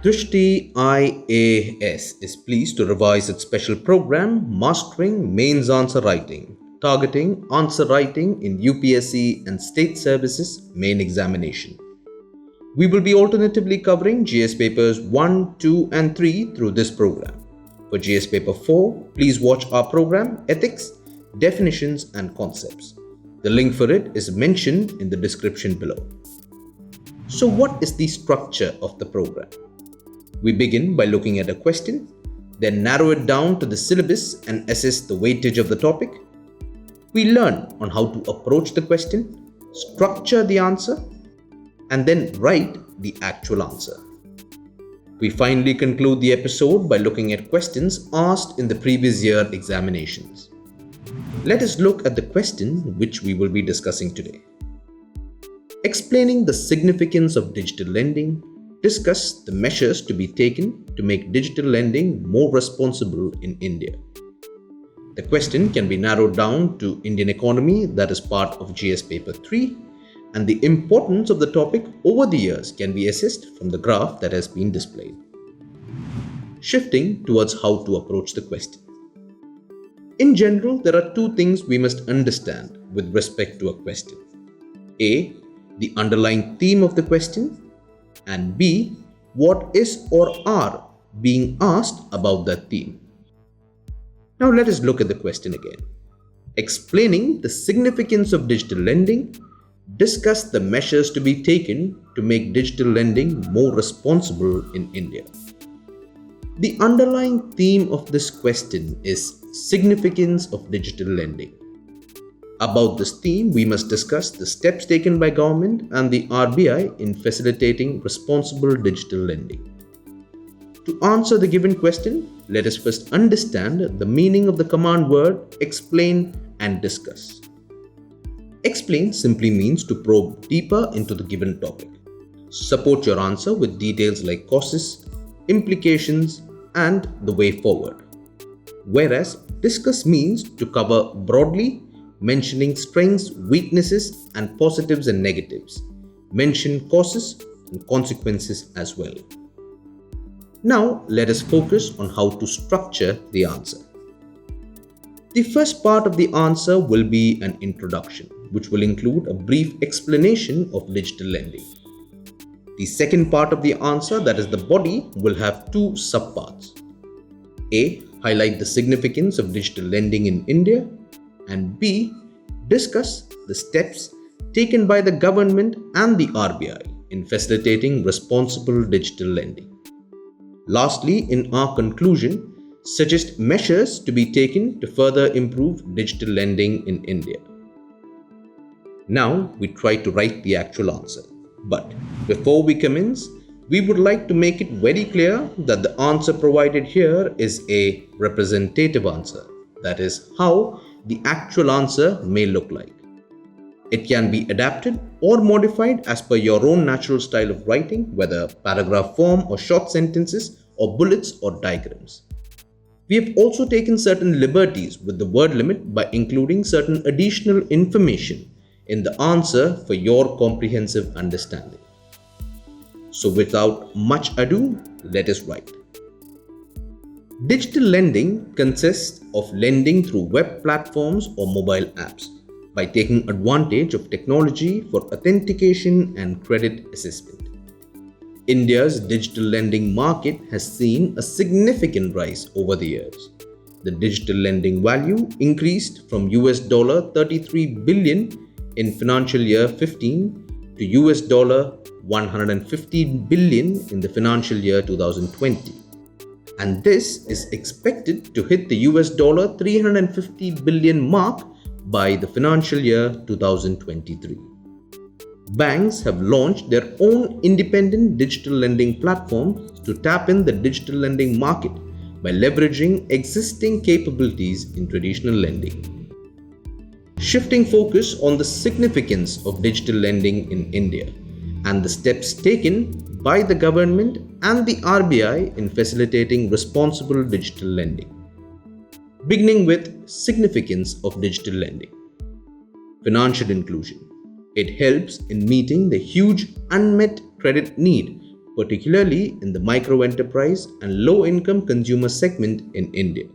Drishti IAS is pleased to revise its special program Mastering Mains Answer Writing, targeting answer writing in UPSC and State Services Main Examination. We will be alternatively covering GS papers 1, 2 and 3 through this program. For GS paper 4, please watch our program Ethics, Definitions and Concepts. The link for it is mentioned in the description below. So what is the structure of the program? We begin by looking at a question, then narrow it down to the syllabus and assess the weightage of the topic. We learn on how to approach the question, structure the answer, and then write the actual answer. We finally conclude the episode by looking at questions asked in the previous year examinations. Let us look at the question which we will be discussing today. Explaining the significance of digital lending, discuss the measures to be taken to make digital lending more responsible in India. The question can be narrowed down to Indian economy, that is part of GS paper 3, and the importance of the topic over the years can be assessed from the graph that has been displayed. Shifting towards how to approach the question. In general, there are two things we must understand with respect to a question. A, the underlying theme of the question, and B, what is or are being asked about that theme. Now let us look at the question again. Explaining the significance of digital lending, discuss the measures to be taken to make digital lending more responsible in India. The underlying theme of this question is significance of digital lending. About this theme, we must discuss the steps taken by government and the RBI in facilitating responsible digital lending. To answer the given question, let us first understand the meaning of the command word explain and discuss. Explain simply means to probe deeper into the given topic. Support your answer with details like causes, implications, and the way forward. Whereas discuss means to cover broadly, mentioning strengths, weaknesses, and positives and negatives. Mention causes and consequences as well. Now let us focus on how to structure the answer. The first part of the answer will be an introduction, which will include a brief explanation of digital lending. The second part of the answer, that is the body, will have two subparts. A, highlight the significance of digital lending in India, and B, discuss the steps taken by the government and the RBI in facilitating responsible digital lending. Lastly, in our conclusion, suggest measures to be taken to further improve digital lending in India. Now we try to write the actual answer. But before we commence, we would like to make it very clear that the answer provided here is a representative answer. That is how the actual answer may look like. It can be adapted or modified as per your own natural style of writing, whether paragraph form or short sentences or bullets or diagrams. We have also taken certain liberties with the word limit by including certain additional information in the answer for your comprehensive understanding. So without much ado, let us write. Digital lending consists of lending through web platforms or mobile apps by taking advantage of technology for authentication and credit assessment. India's digital lending market has seen a significant rise over the years. The digital lending value increased from $33 billion in financial year 15 to $115 billion in the financial year 2020. And this is expected to hit the $350 billion mark by the financial year 2023. Banks have launched their own independent digital lending platforms to tap in the digital lending market by leveraging existing capabilities in traditional lending. Shifting focus on the significance of digital lending in India and the steps taken by the government and the RBI in facilitating responsible digital lending. Beginning with significance of digital lending. Financial inclusion. It helps in meeting the huge unmet credit need particularly in the micro-enterprise and low-income consumer segment in India.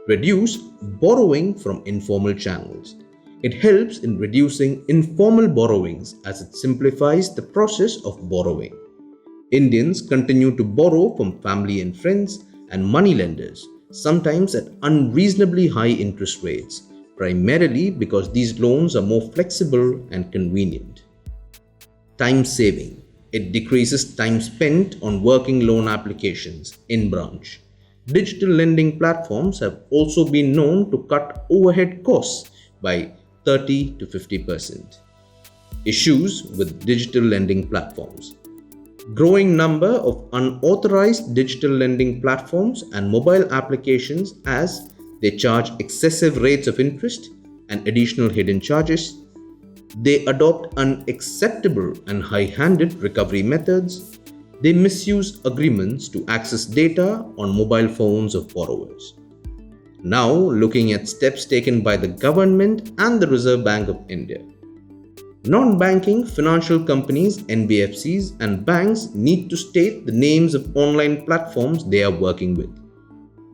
Reduce borrowing from informal channels. It helps in reducing informal borrowings as it simplifies the process of borrowing. Indians continue to borrow from family and friends and money lenders, sometimes at unreasonably high interest rates, primarily because these loans are more flexible and convenient. Time saving. It decreases time spent on working loan applications in branch. Digital lending platforms have also been known to cut overhead costs by 30 to 50%. Issues with digital lending platforms. Growing number of unauthorized digital lending platforms and mobile applications as they charge excessive rates of interest and additional hidden charges. They adopt unacceptable and high-handed recovery methods. They misuse agreements to access data on mobile phones of borrowers. Now, looking at steps taken by the government and the Reserve Bank of India. Non-banking financial companies, NBFCs, and banks need to state the names of online platforms they are working with.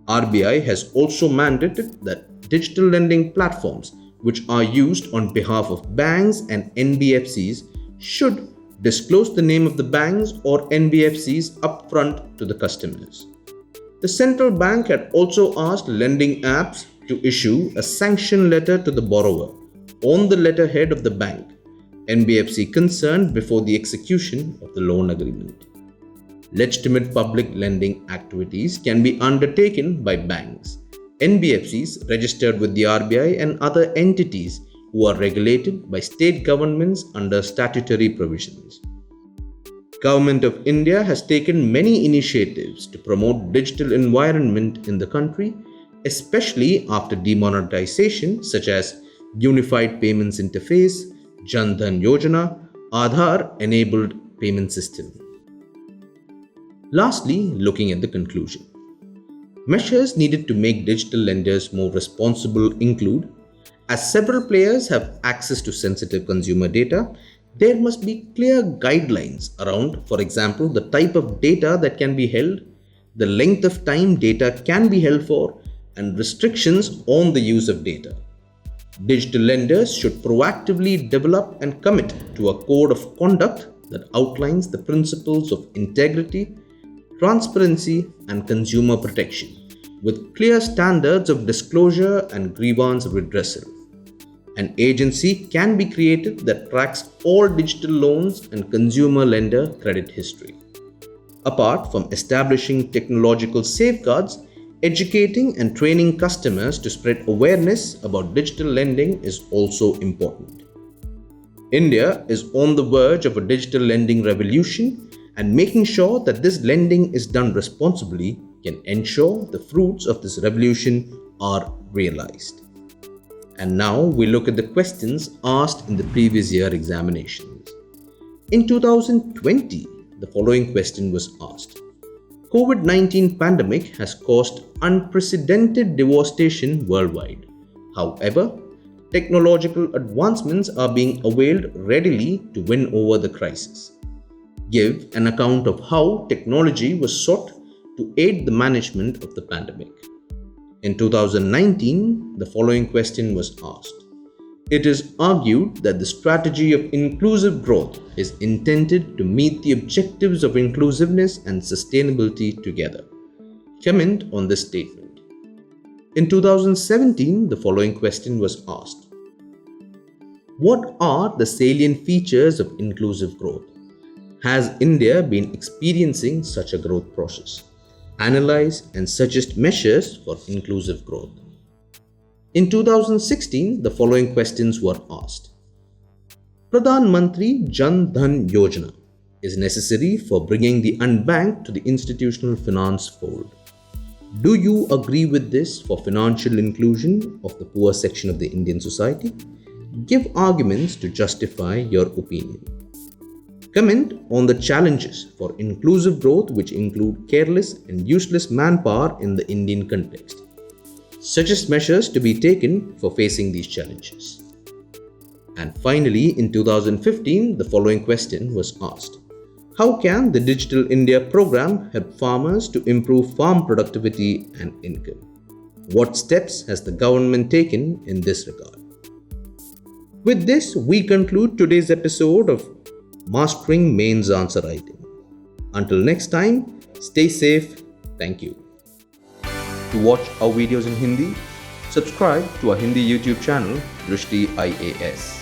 RBI has also mandated that digital lending platforms which are used on behalf of banks and NBFCs should disclose the name of the banks or NBFCs upfront to the customers. The central bank had also asked lending apps to issue a sanction letter to the borrower on the letterhead of the bank, NBFC concerned before the execution of the loan agreement. Legitimate public lending activities can be undertaken by banks, NBFCs registered with the RBI and other entities who are regulated by state governments under statutory provisions. Government of India has taken many initiatives to promote digital environment in the country, especially after demonetization such as Unified Payments Interface, Jan Dhan Yojana, Aadhaar-enabled payment system. Lastly, looking at the conclusion. Measures needed to make digital lenders more responsible include, as several players have access to sensitive consumer data, there must be clear guidelines around, for example, the type of data that can be held, the length of time data can be held for, and restrictions on the use of data. Digital lenders should proactively develop and commit to a code of conduct that outlines the principles of integrity, transparency, and consumer protection, with clear standards of disclosure and grievance redressal. An agency can be created that tracks all digital loans and consumer lender credit history. Apart from establishing technological safeguards, educating and training customers to spread awareness about digital lending is also important. India is on the verge of a digital lending revolution, and making sure that this lending is done responsibly can ensure the fruits of this revolution are realized. And now we look at the questions asked in the previous year examinations. In 2020, the following question was asked. COVID-19 pandemic has caused unprecedented devastation worldwide. However, technological advancements are being availed readily to win over the crisis. Give an account of how technology was sought to aid the management of the pandemic. In 2019, the following question was asked. It is argued that the strategy of inclusive growth is intended to meet the objectives of inclusiveness and sustainability together. Comment on this statement. In 2017, the following question was asked. What are the salient features of inclusive growth? Has India been experiencing such a growth process? Analyze and suggest measures for inclusive growth. In 2016, the following questions were asked. Pradhan Mantri Jan Dhan Yojana is necessary for bringing the unbanked to the institutional finance fold. Do you agree with this for financial inclusion of the poor section of the Indian society? Give arguments to justify your opinion. Comment on the challenges for inclusive growth which include careless and useless manpower in the Indian context. Suggest measures to be taken for facing these challenges. And finally, in 2015, the following question was asked. How can the Digital India program help farmers to improve farm productivity and income? What steps has the government taken in this regard? With this, we conclude today's episode of Mastering Mains Answer Writing. Until next time, stay safe. Thank you. To watch our videos in Hindi, subscribe to our Hindi YouTube channel, Drishti IAS.